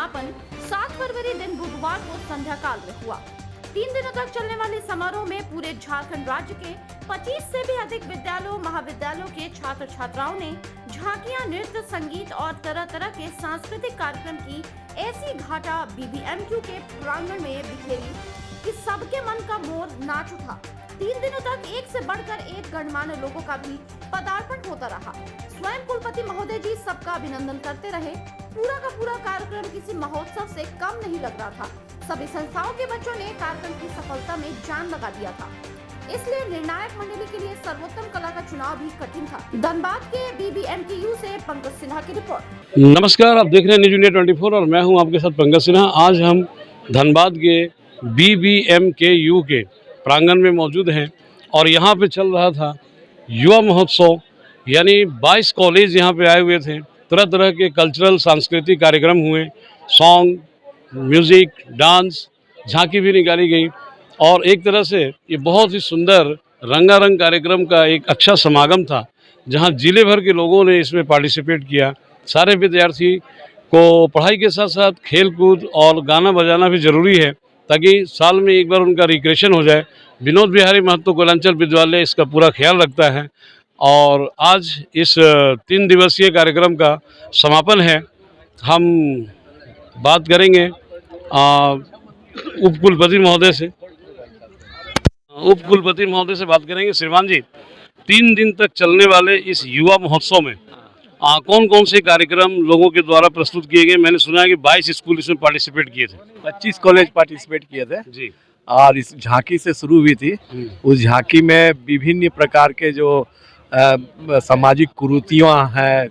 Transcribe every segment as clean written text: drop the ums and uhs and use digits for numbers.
समापन 7 फरवरी दिन बुधवार को संध्या काल में हुआ। 3 दिनों तक चलने वाले समारोह में पूरे झारखंड राज्य के 25 से भी अधिक विद्यालयों महाविद्यालयों के छात्र छात्राओं ने झांकियां, नृत्य, संगीत और तरह तरह के सांस्कृतिक कार्यक्रम की ऐसी घाटा BBMQ के प्रांगण में बिखेरी कि सबके मन का मोर नाच उठा। 3 दिनों तक एक से बढ़कर एक गणमान्य लोगों का भी पदार्पण होता रहा। स्वयं कुलपति महोदय जी सबका अभिनंदन करते रहे। पूरा का पूरा कार्यक्रम किसी महोत्सव से कम नहीं लग रहा था। सभी संस्थाओं के बच्चों ने कार्यक्रम की सफलता में जान लगा दिया था। इसलिए निर्णायक मंडली के लिए सर्वोत्तम कला का चुनाव भी कठिन था। धनबाद के BBMTU से पंकज सिन्हा की रिपोर्ट। नमस्कार, आप देख रहे हैं न्यूज इंडिया 24 और मैं हूं आपके साथ पंकज सिन्हा। आज हम धनबाद के BBMKU के प्रांगण में मौजूद हैं और यहाँ पे चल रहा था युवा महोत्सव, यानी 22 कॉलेज यहाँ पे आए हुए थे। तरह तरह के कल्चरल सांस्कृतिक कार्यक्रम हुए, सॉन्ग, म्यूज़िक, डांस, झांकी भी निकाली गई और एक तरह से ये बहुत ही सुंदर रंगारंग कार्यक्रम का एक अच्छा समागम था, जहाँ जिले भर के लोगों ने इसमें पार्टिसिपेट किया। सारे विद्यार्थी को पढ़ाई के साथ साथ खेल कूद और गाना बजाना भी ज़रूरी है, ताकि साल में एक बार उनका रिक्रेशन हो जाए। विनोद बिहारी महतो कोयलांचल विद्यालय इसका पूरा ख्याल रखता है और आज इस 3 दिवसीय कार्यक्रम का समापन है। हम बात करेंगे उप कुलपति महोदय से बात करेंगे। श्रीमान जी, 3 दिन तक चलने वाले इस युवा महोत्सव में कौन कौन से कार्यक्रम लोगों के द्वारा प्रस्तुत किए गए? मैंने सुना है कि 22 स्कूल इसमें पार्टिसिपेट किए थे। 25 कॉलेज पार्टिसिपेट किए थे जी। और इस झांकी से शुरू हुई थी। उस झांकी में विभिन्न प्रकार के जो सामाजिक कुरीतियाँ हैं,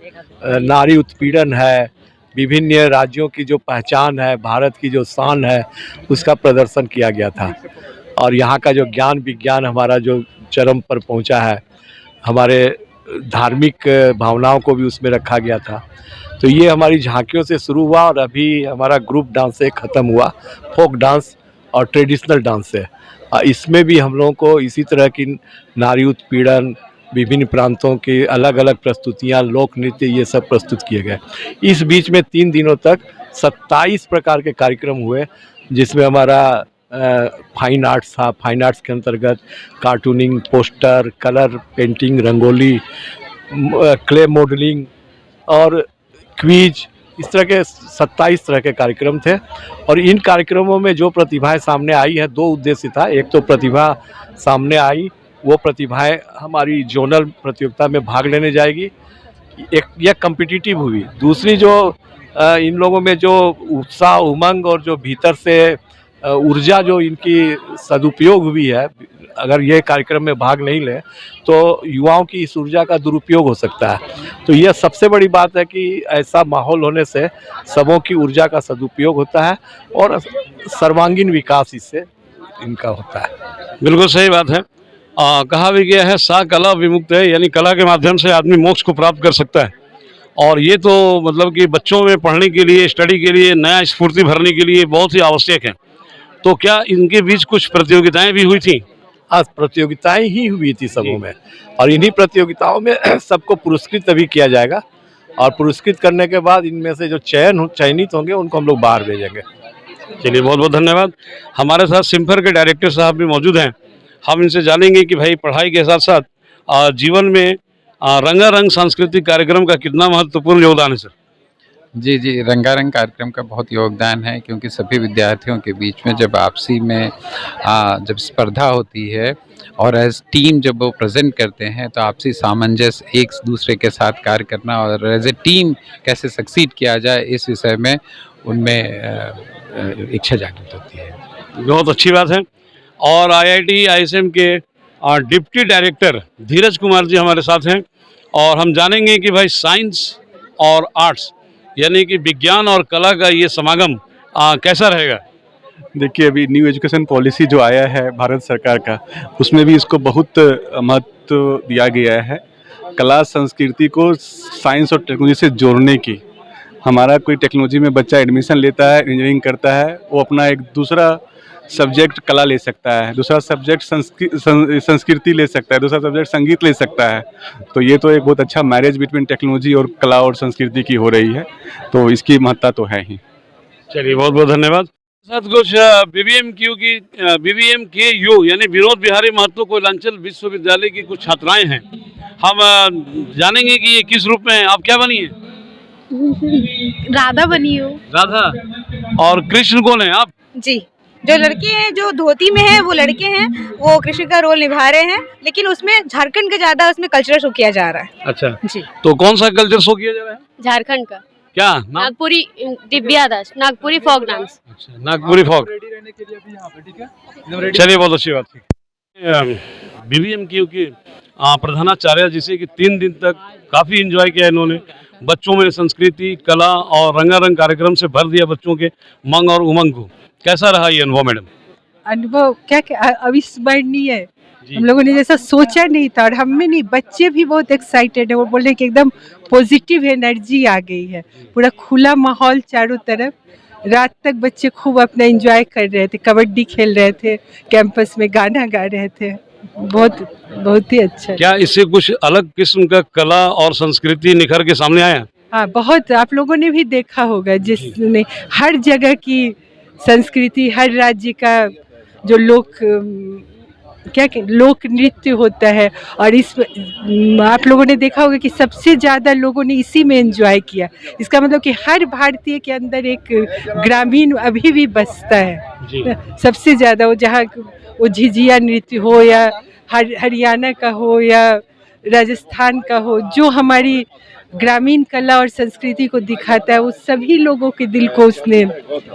नारी उत्पीड़न है, विभिन्न राज्यों की जो पहचान है, भारत की जो शान है, उसका प्रदर्शन किया गया था। और यहाँ का जो ज्ञान विज्ञान हमारा जो चरम पर पहुँचा है, हमारे धार्मिक भावनाओं को भी उसमें रखा गया था। तो ये हमारी झांकियों से शुरू हुआ और अभी हमारा ग्रुप डांस से ख़त्म हुआ, फोक डांस और ट्रेडिशनल डांस से। इसमें भी हम लोगों को इसी तरह की नारी उत्पीड़न, विभिन्न प्रांतों की अलग अलग प्रस्तुतियाँ, लोक नृत्य, ये सब प्रस्तुत किए गए। इस बीच में 3 दिनों तक 27 प्रकार के कार्यक्रम हुए, जिसमें हमारा फाइन आर्ट्स था। फाइन आर्ट्स के अंतर्गत cartooning, poster, colour painting, rangoli, clay modelling और क्विज, इस तरह के 27 तरह के कार्यक्रम थे। और इन कार्यक्रमों में जो प्रतिभाएं सामने आई है, 2 उद्देश्य था। एक तो प्रतिभा सामने आई, वो प्रतिभाएं हमारी जोनल प्रतियोगिता में भाग लेने जाएगी, एक यह कम्पिटिटिव हुई। दूसरी जो इन लोगों में जो उत्साह, उमंग और जो भीतर से ऊर्जा जो इनकी सदुपयोग हुई है, अगर ये कार्यक्रम में भाग नहीं ले तो युवाओं की इस ऊर्जा का दुरुपयोग हो सकता है। तो यह सबसे बड़ी बात है कि ऐसा माहौल होने से सबों की ऊर्जा का सदुपयोग होता है और सर्वांगीण विकास इससे इनका होता है। बिल्कुल सही बात है। कहा भी गया है, सा कला विमुक्त है, यानी कला के माध्यम से आदमी मोक्ष को प्राप्त कर सकता है। और ये तो मतलब कि बच्चों में पढ़ने के लिए, स्टडी के लिए, नया स्फूर्ति भरने के लिए बहुत ही आवश्यक है। तो क्या इनके बीच कुछ प्रतियोगिताएं भी हुई थी? आज प्रतियोगिताएं ही हुई थी सबों में, और इन्हीं प्रतियोगिताओं में सबको पुरस्कृत अभी किया जाएगा। और पुरस्कृत करने के बाद इनमें से जो चयनित होंगे उनको हम लोग बाहर भेजेंगे। चलिए, बहुत बहुत धन्यवाद। हमारे साथ सिम्फर के डायरेक्टर साहब भी मौजूद हैं। हम इनसे जानेंगे कि भाई पढ़ाई के साथ साथ जीवन में रंगारंग सांस्कृतिक कार्यक्रम का कितना महत्वपूर्ण योगदान है। सर जी, रंगारंग कार्यक्रम का बहुत योगदान है, क्योंकि सभी विद्यार्थियों के बीच में जब आपसी में जब स्पर्धा होती है और एज टीम जब वो प्रेजेंट करते हैं, तो आपसी सामंजस्य, एक दूसरे के साथ कार्य करना और एज ए टीम कैसे सक्सीड किया जाए, इस विषय में उनमें इच्छा जागृत होती है। बहुत अच्छी बात है। और IIT ISM के डिप्टी डायरेक्टर धीरज कुमार जी हमारे साथ हैं और हम जानेंगे कि भाई साइंस और आर्ट्स, यानी कि विज्ञान और कला का ये समागम कैसा रहेगा। देखिए, अभी न्यू एजुकेशन पॉलिसी जो आया है भारत सरकार का, उसमें भी इसको बहुत महत्व दिया गया है, कला संस्कृति को साइंस और टेक्नोलॉजी से जोड़ने की। हमारा कोई टेक्नोलॉजी में बच्चा एडमिशन लेता है, इंजीनियरिंग करता है, वो अपना एक दूसरा सब्जेक्ट कला ले सकता है, दूसरा सब्जेक्ट संस्कृति ले सकता है, दूसरा सब्जेक्ट संगीत ले सकता है। तो ये तो एक बहुत अच्छा मैरिज बिटवीन टेक्नोलॉजी और कला और संस्कृति की हो रही है, तो इसकी महत्ता तो है ही। चलिए बहुत बहुत धन्यवाद। साथ कुछ BBMKU यानी विनोद बिहारी महतो कोयलांचल विश्वविद्यालय की कुछ छात्राएं हैं। हम जानेंगे कि ये किस रूप में है। आप क्या बनी है? राधा बनी हूँ। राधा। और कृष्ण कौन है आप? जी, जो लड़के हैं जो धोती में हैं वो लड़के हैं, वो कृष्ण का रोल निभा रहे हैं, लेकिन उसमें झारखंड का ज्यादा उसमें कल्चरल शो किया जा रहा है। अच्छा जी, तो कौन सा कल्चर शो किया जा रहा है? झारखंड का क्या नाम? नागपुरी दिव्या दास, नागपुरी फोक डांस। अच्छा, नागपुरी फोक। चलिए बहुत अच्छी बात थी। BBMKU के प्रधानाचार्य जिसे कि 3 दिन तक काफी एंजॉय किया इन्होंने। बच्चों में संस्कृति, कला और रंगारंग कार्यक्रम से भर दिया बच्चों के मंग और उमंग को। कैसा रहा ये अनुभव मैडम? अनुभव क्या अविस्मरणीय है। हम लोगों ने जैसा सोचा नहीं था, और हमें नहीं, बच्चे भी बहुत एक्साइटेड है। वो बोल रहे कि एकदम पॉजिटिव एनर्जी आ गई है, पूरा खुला माहौल चारों तरफ। रात तक बच्चे खूब अपना एंजॉय कर रहे थे, कबड्डी खेल रहे थे, कैंपस में गाना गा रहे थे। बहुत ही अच्छा। क्या इससे कुछ अलग किस्म का कला और संस्कृति निखर के सामने आया? हाँ, बहुत। आप लोगों ने भी देखा होगा, जिसने हर जगह की संस्कृति, हर राज्य का जो लोक नृत्य होता है, और इस आप लोगों ने देखा होगा कि सबसे ज़्यादा लोगों ने इसी में एंजॉय किया। इसका मतलब कि हर भारतीय के अंदर एक ग्रामीण अभी भी बसता है सबसे ज़्यादा। वो जहाँ वो झिझिया नृत्य हो या हरियाणा का हो या राजस्थान का हो, जो हमारी ग्रामीण कला और संस्कृति को दिखाता है, वो सभी लोगों के दिल को उसने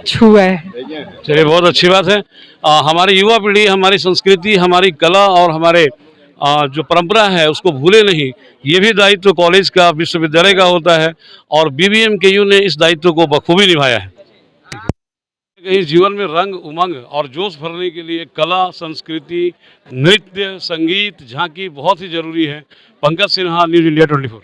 छुआ है। चलिए बहुत अच्छी बात है। हमारी युवा पीढ़ी हमारी संस्कृति, हमारी कला और हमारे जो परंपरा है उसको भूले नहीं। ये भी दायित्व कॉलेज का, विश्वविद्यालय का होता है, और BBMKU ने इस दायित्व को बखूबी निभाया है। कहीं जीवन में रंग, उमंग और जोश भरने के लिए कला, संस्कृति, नृत्य, संगीत, झांकी बहुत ही जरूरी है। Pankaj Sinha, news India 24।